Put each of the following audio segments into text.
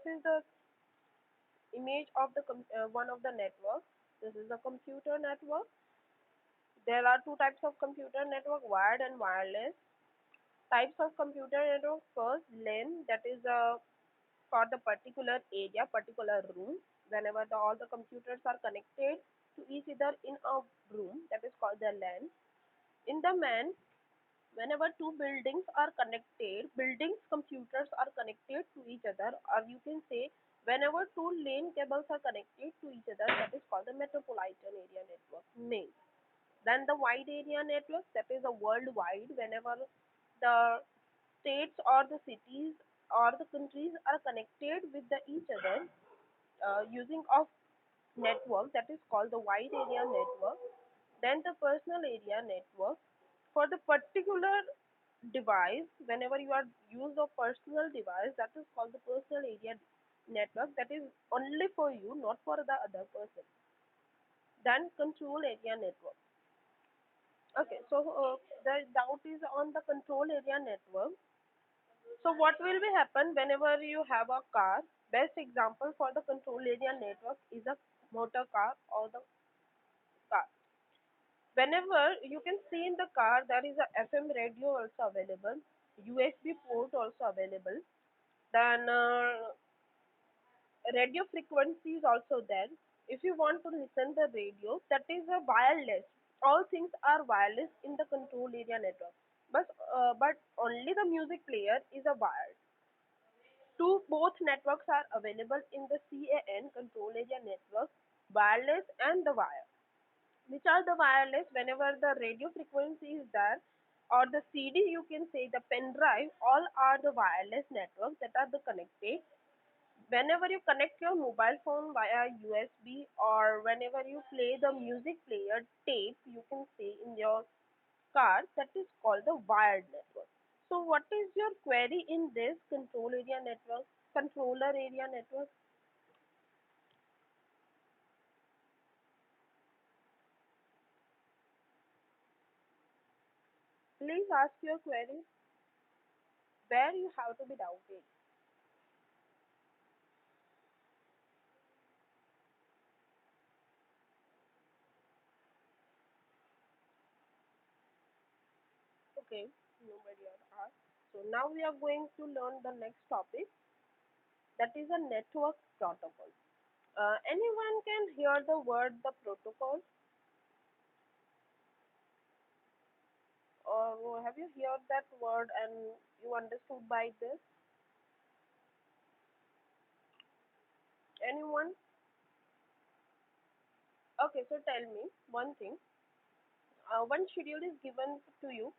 is the image of the one of the network. This is a computer network. There are two types of computer network: wired and wireless. Types of computer network: first, LAN, that is for the particular area, particular room. Whenever all the computers are connected to each other in a room, that is called the LAN. In the MAN, whenever two buildings are connected, buildings computers are connected to each other, or you can say whenever two LAN cables are connected to each other, that is called the metropolitan area network, MAN. Then the wide area network, that is a worldwide. Whenever the states or the cities or the countries are connected with each other using of network, that is called the wide area network. Then the personal area network, for the particular device, whenever you are use a personal device, that is called the personal area network, that is only for you, not for the other person. Then control area network. Okay, so the doubt is on the control area network. So what will be happen whenever you have a car? Best example for the control area network is a motor car or the car. Whenever you can see in the car, there is a FM radio also available, USB port also available. Then radio frequency is also there. If you want to listen the radio, that is a wireless. All things are wireless in the control area network. But only the music player is a wired. Two both networks are available in the CAN control area network, wireless and the wire. Which are the wireless? Whenever the radio frequency is there, or the CD, you can say the pen drive, all are the wireless networks that are the connected. Whenever you connect your mobile phone via USB, or whenever you play the music player tape, you can say in your car, that is called the wired network. So what is your query in this control area network, controller area network? Please ask your query where you have to be doubted. Okay, nobody has asked. So now we are going to learn the next topic, that is a network protocol. Anyone can hear the word the protocol, or have you heard that word and you understood by this? Anyone? Okay, so tell me one thing. One schedule is given to you.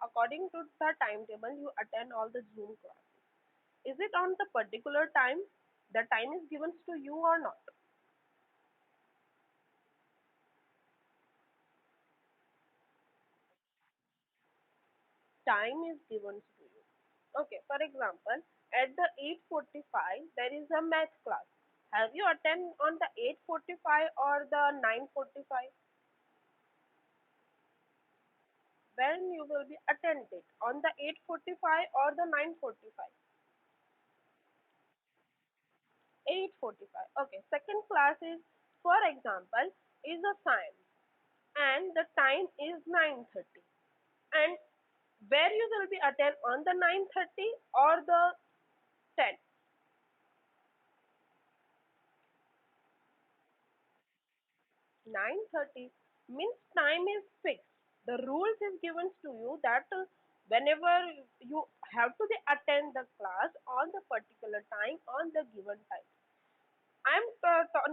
According to the timetable, you attend all the Zoom classes. Is it on the particular time? The time is given to you or not? Time is given to you. Okay, for example, at the 8:45 there is a math class. Have you attend on the 8:45 or the 9:45? When you will be attended on the 8:45 or the 9:45? 8:45. Okay. Second class is, for example, is a science, and the time is 9:30. And where you will be attend on the 9:30 or the 10? 9:30 means time is fixed. The rules is given to you that whenever you have to attend the class on the particular time on the given time.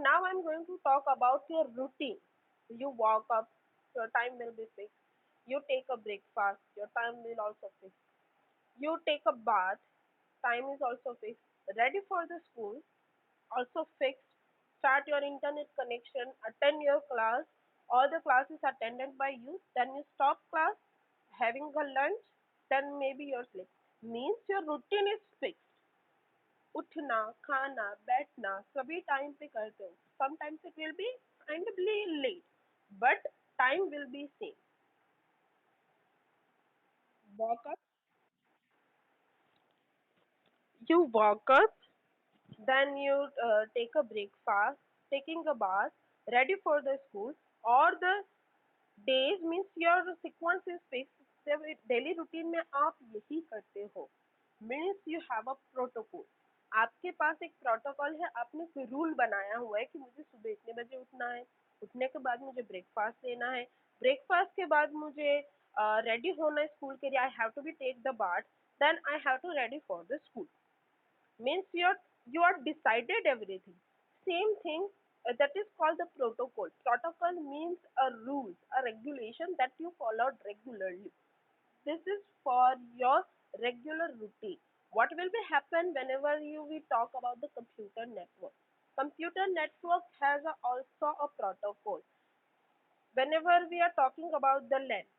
Now I'm going to talk about your routine. You walk up, your time will be fixed. You take a breakfast, your time will also fixed. You take a bath, time is also fixed. Ready for the school, also fixed. Start your internet connection, attend your class. All the classes attended by you. Then you stop class, having a lunch. Then maybe your sleep. Means your routine is fixed. उठना खाना बैठना सभी time पे करते हो. Sometimes it will be kindly late, but time will be same. Walk up. You walk up, then you take a breakfast, taking a bath, ready for the school, or the days means your sequence is fixed. जब daily routine में आप यही करते हो means you have a protocol. आपके पास एक protocol है, आपने कोई रूल बनाया हुआ है कि मुझे सुबह इतने बजे उठना है, उठने के बाद मुझे ब्रेकफास्ट लेना है, ब्रेकफास्ट के बाद मुझे रेडी होना है स्कूल के लिए, I have to be take the bath, then I have to ready for the school. Means you are decided everything. Same thing, that is called the protocol. Protocol means a rules, a regulation that you followed regularly. This is for your regular routine. What will be happen whenever you we talk about the computer network? Computer network has also a protocol. Whenever we are talking about the LAN,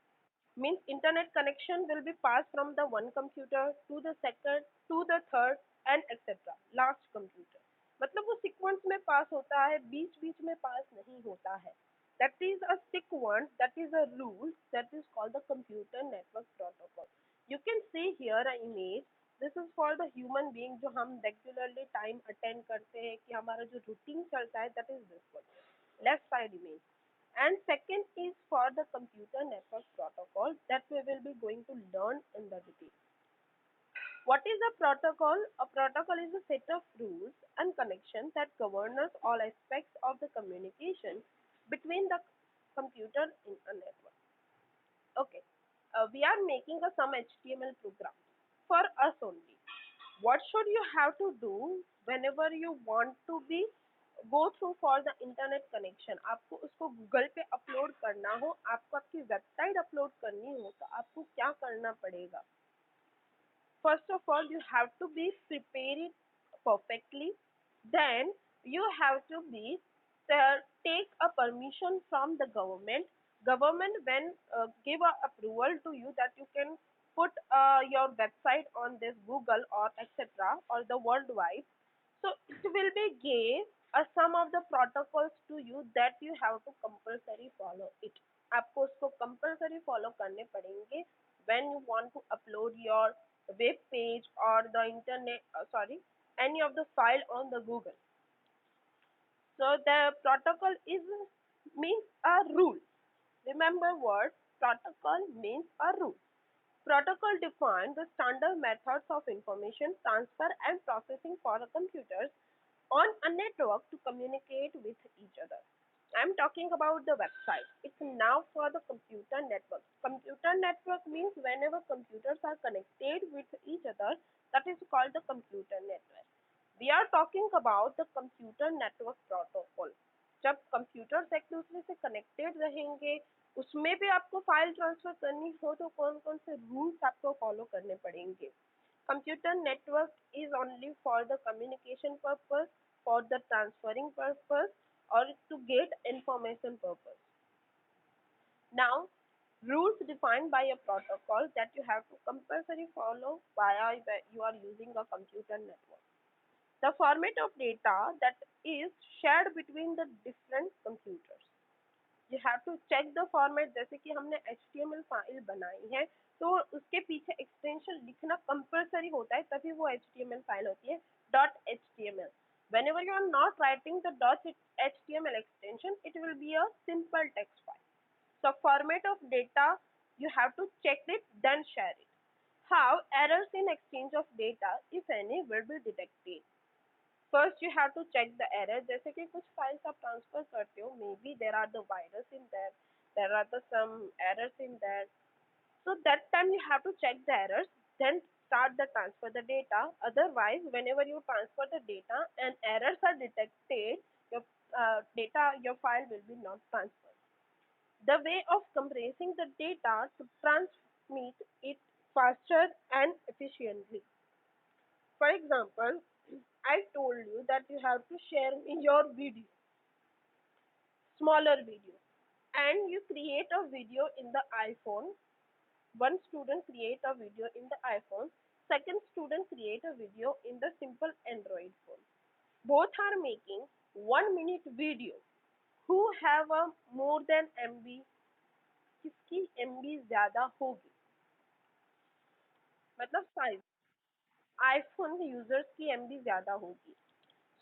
means internet connection will be passed from the one computer to the second to the third and etc. Last computer. मतलब वो sequence में पास होता है, बीच बीच में पास नहीं होता है. That is a sequence, that is a rule, that is called the computer network protocol. You can see here a image. This is for the human being जो हम रेगुलरली टाइम अटेंड करते हैं कि हमारा जो रूटीन चलता है, that is this one. Left side image. And second is for the computer network protocol that we will be going to learn in the detail. What is a protocol? A protocol is a set of rules and connections that governs all aspects of the communication between the computer in a network. Okay, we are making some HTML program for us only. What should you have to do whenever you want to be go through for the internet connection? आपको उसको Google पे upload करना हो, आपको आपकी website upload करनी हो, तो आपको क्या करना पड़ेगा? First of all, you have to be prepared perfectly. Then you have to be take a permission from the government. Government when give a approval to you that you can put your website on this Google or etc. or the worldwide. So it will be give some of the protocols to you that you have to compulsory follow it. आपको उसको compulsory follow करने पड़ेंगे when you want to upload your web page or the internet sorry, any of the file on the Google. So the protocol is means a rule. Remember word protocol means a rule. Protocol defines the standard methods of information transfer and processing for the computers on a network to communicate with each other. I'm talking about the website. It's now for the computer network. Computer network means whenever computers are connected with each other, that is called the computer network. We are talking about the computer network protocol. जब computers एक दूसरे से connected रहेंगे, उसमें भी आपको file transfer करनी हो तो कौन कौन से रूल्स आपको फॉलो करने पड़ेंगे? Computer network is only for the communication purpose, for the transferring purpose, or to get information purpose. Now, rules defined by a protocol that you have to compulsory follow while you are using a computer network. The format of data that is shared between the different computers. You have to check the format. जैसे कि हमने HTML file बनाई है तो उसके पीछे extension लिखना compulsory होता है, तभी वो HTML फाइल होती है .html. Whenever you are not writing the .html extension, it will be a simple text file. So format of data, you have to check it, then share it. How errors in exchange of data, if any, will be detected. First you have to check the error. जैसे कि कुछ files आप transfer करते हो, maybe there are the virus in that, there are the some errors in that. So that time you have to check the errors, then start the transfer the data. Otherwise, whenever you transfer the data and errors are detected, your your file will be not transferred. The way of compressing the data to transmit it faster and efficiently. For example, I told you that you have to share me your video, smaller video, and you create a video in the iPhone. One student create a video in the iPhone, second student create a video in the simple Android phone. Both are making 1 minute video. Who have a more than MB? किसकी MB ज़्यादा होगी? मतलब size, iPhone users की MB ज़्यादा होगी.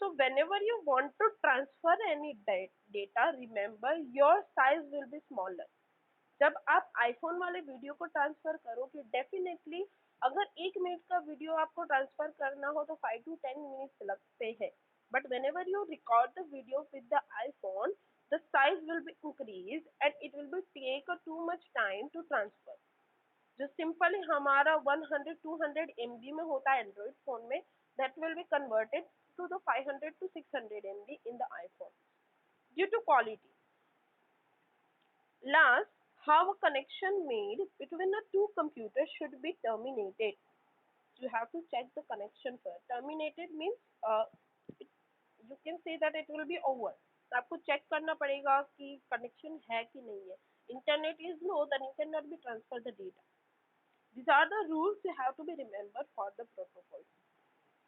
So whenever you want to transfer any data, remember your size will be smaller. जब आप iPhone वाले वीडियो को ट्रांसफर करोगे डेफिनेटली अगर 1 मिनट का वीडियो आपको ट्रांसफर करना हो तो 5 to 10 मिनट्स लगते हैं but whenever you record the video with the iPhone the size will be increase and it will be take too much time to transfer जो simply हमारा 100-200 MB में होता है एंड्रॉइड फोन में that will be converted to the 500 to 600 MB in the iPhone due to quality. Last, how a connection made between the two computers should be terminated. You have to check the connection first. Terminated means you can say that it will be over. तो आपको check करना पड़ेगा कि connection है कि नहीं है. Internet is low, then you cannot be transfer the data. These are the rules you have to be remembered for the protocol.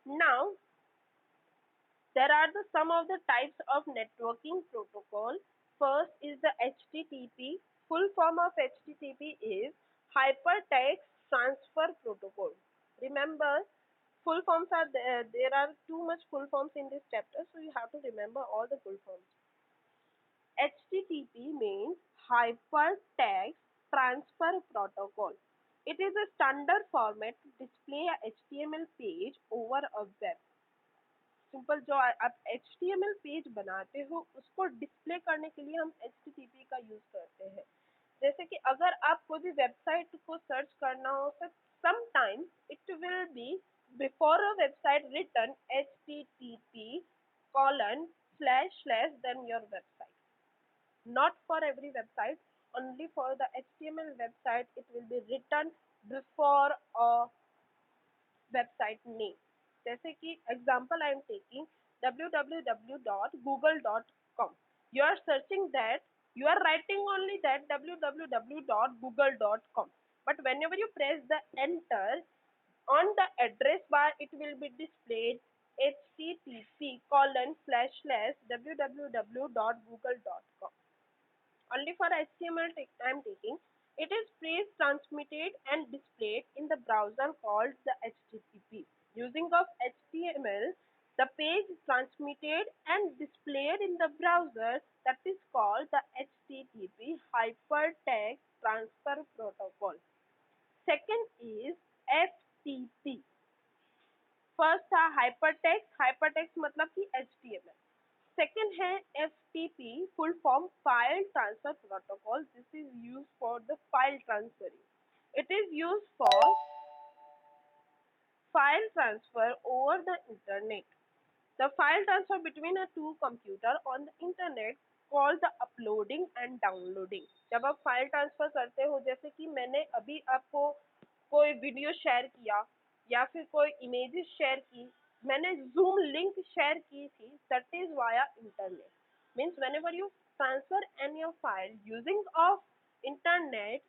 Now, there are some of the types of networking protocol. First is the HTTP. Full form of HTTP is Hypertext Transfer Protocol. Remember, full forms are there. There are too much full forms in this chapter, so you have to remember all the full forms. HTTP means Hypertext Transfer Protocol. It is a standard format to display a HTML page over a web. Simple जो आप HTML page बनाते हो उसको display करने के लिए हम HTTP का यूज करते हैं जैसे कि अगर आप कोई भी वेबसाइट को सर्च करना हो तो sometime it will be before a website written http:// then your website not for every website only for the HTML website it will be written before a website name जैसे कि example I am taking www.google.com you are searching that you are writing only that www.google.com but whenever you press the enter on the address bar it will be displayed http://www.google.com only for HTML I am taking. It is pre-transmitted and displayed in the browser called the HTTP. Using of HTML, the page is transmitted and displayed in the browser that is called the HTTP Hypertext Transfer Protocol. Second is FTP. First था hypertext. Hypertext मतलब कि HTML. Second है FTP, full form File Transfer Protocol. This is used for the file transferring. It is used for file transfer over the internet. The file transfer between a two computer on the internet called the uploading and downloading. जब आप file transfer करते हो जैसे कि मैंने अभी आपको कोई वीडियो शेयर किया या फिर कोई इमेजेस शेयर की मैंने जूम लिंक शेयर की थी that is via internet means whenever you transfer any file using of internet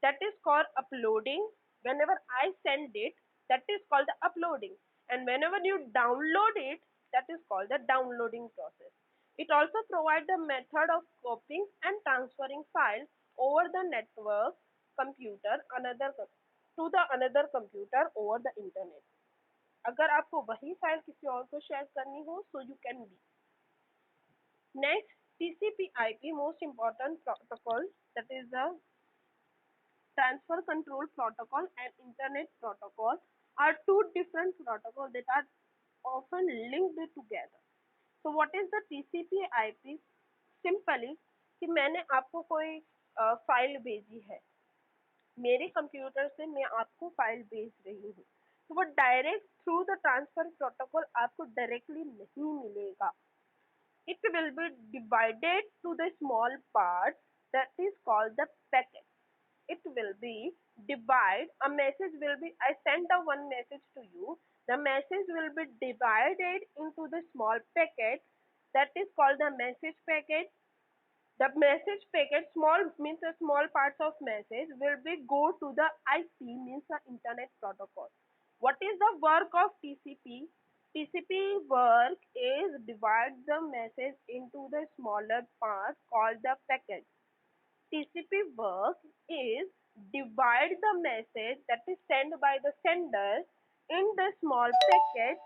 that is called uploading. Whenever I send it that is called the uploading and whenever you download it that is called the downloading process. It also provides the method of copying and transferring files over the network computer to the another computer over the internet. अगर आपको वही file किसी और को share करनी हो so you can be. Next, TCP/IP most important protocol that is the Transfer Control Protocol and Internet Protocol are two different protocols that are often linked together. So what is the TCP/IP? Simply कि मैंने आपको कोई file भेजी है मेरे computer से मैं आपको फाइल भेज रही हूँ तो वो direct through the transfer protocol आपको डायरेक्टली नहीं मिलेगा. It will be divided to the small parts that is called the packet. It will be divide a message will be I send a one message to you the message will be divided into the small packet that is called the message packet. The message packet small means the small parts of message will be go to the IP means the internet protocol. What is the work of TCP? TCP work is divide the message into the smaller parts called the packet. TCP work is divide the message that is sent by the sender in the small packets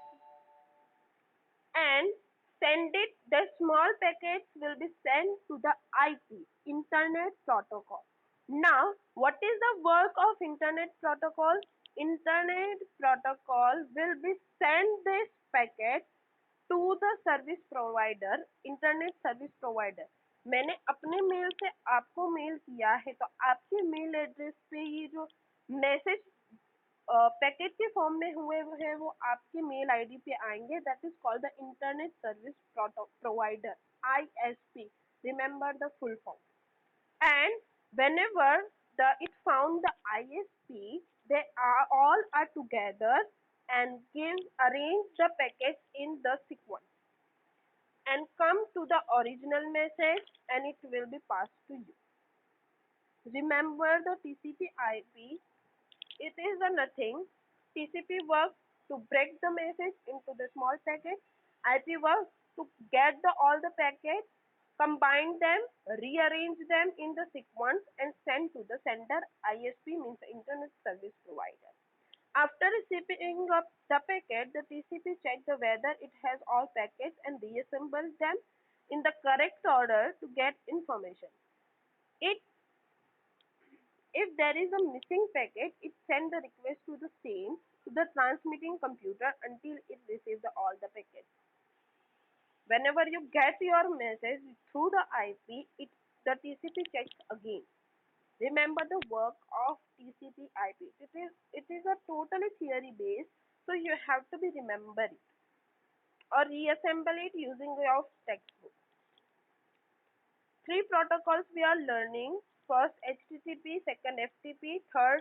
and send it, the small packets will be sent to the IP, Internet Protocol. Now, what is the work of Internet Protocol? Internet Protocol will be send this packet to the service provider, internet service provider. मैंने अपने mail से आपको mail किया है तो आपके mail address पे ये जो मैसेज पैकेट के फॉर्म में हुए हैं वो आपके मेल आईडी पे आएंगे. That is called the internet service provider, ISP. Remember the full form. And whenever it found the ISP, they are together and arrange the packets in the sequence and come to the original message and it will be passed to you. Remember the TCP IP, it is a nothing. TCP works to break the message into the small packets. IP works to get all the packets, combine them, rearrange them in the sequence and send to the sender. ISP means Internet Service Provider. After receiving up the packet, the TCP checks whether it has all packets and reassembles them in the correct order to get information. It If there is a missing packet, it sends the request to the same to the transmitting computer until it receives all the packets. Whenever you get your message through the IP, the TCP checks again. Remember the work of TCP IP. It is a totally theory based, so you have to be remember it or reassemble it using your textbook. Three protocols we are learning. First HTTP, second FTP, third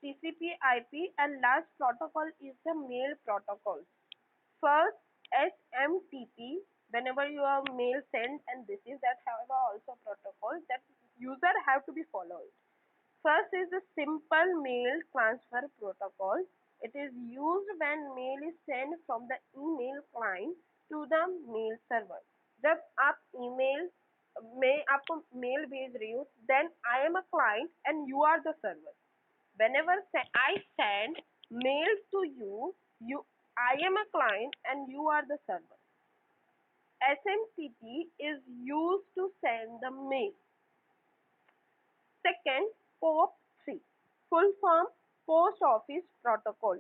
TCP IP, and last protocol is the mail protocol. First SMTP, whenever your mail send and receive, that have also protocol that user have to be followed. First is the simple mail transfer protocol. It is used when mail is sent from the email client to the mail server. जब आप email में आपको mail भेज रही हूँ, then I am a client and you are the server. Whenever I send mail to you I am a client and you are the server. SMTP is used to send the mail. Second, POP3, full form Post Office Protocol.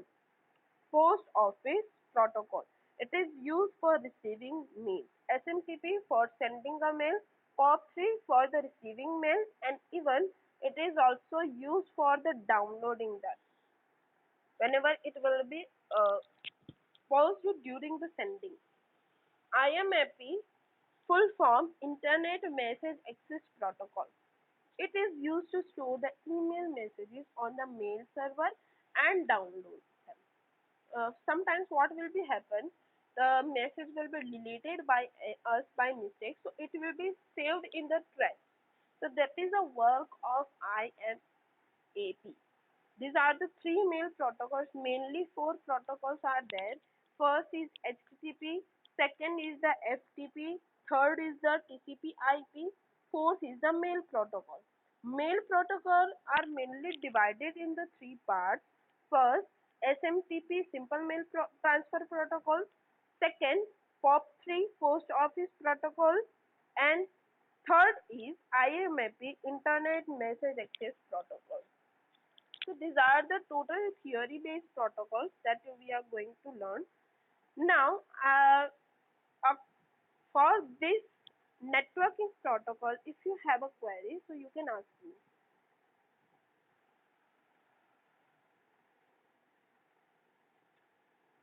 Post Office Protocol. It is used for receiving mail. SMTP for sending a mail, POP3 for the receiving mail, and even it is also used for the downloading that. Whenever it will be paused during the sending. IMAP, full form Internet Message Access Protocol. It is used to store the email messages on the mail server and download them. Sometimes what will be happen, the message will be deleted by us by mistake, so it will be saved in the trash. So that is the work of IMAP. These are the three mail protocols. Mainly four protocols are there. First is HTTP, second is the FTP, third is the TCP IP, fourth is the mail protocol. Mail protocol are mainly divided in the three parts. First, SMTP, simple mail transfer protocol. Second, POP3, post office protocol. And third is IMAP, Internet Message Access Protocol. So these are the total theory based protocols that we are going to learn. Now, uh, for this networking protocol, if you have a query, so you can ask me.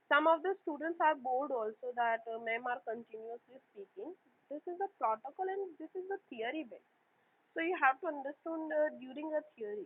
Some of the students are bored also that ma'am are continuously speaking. This is the protocol and this is the theory based. So you have to understand during the theory.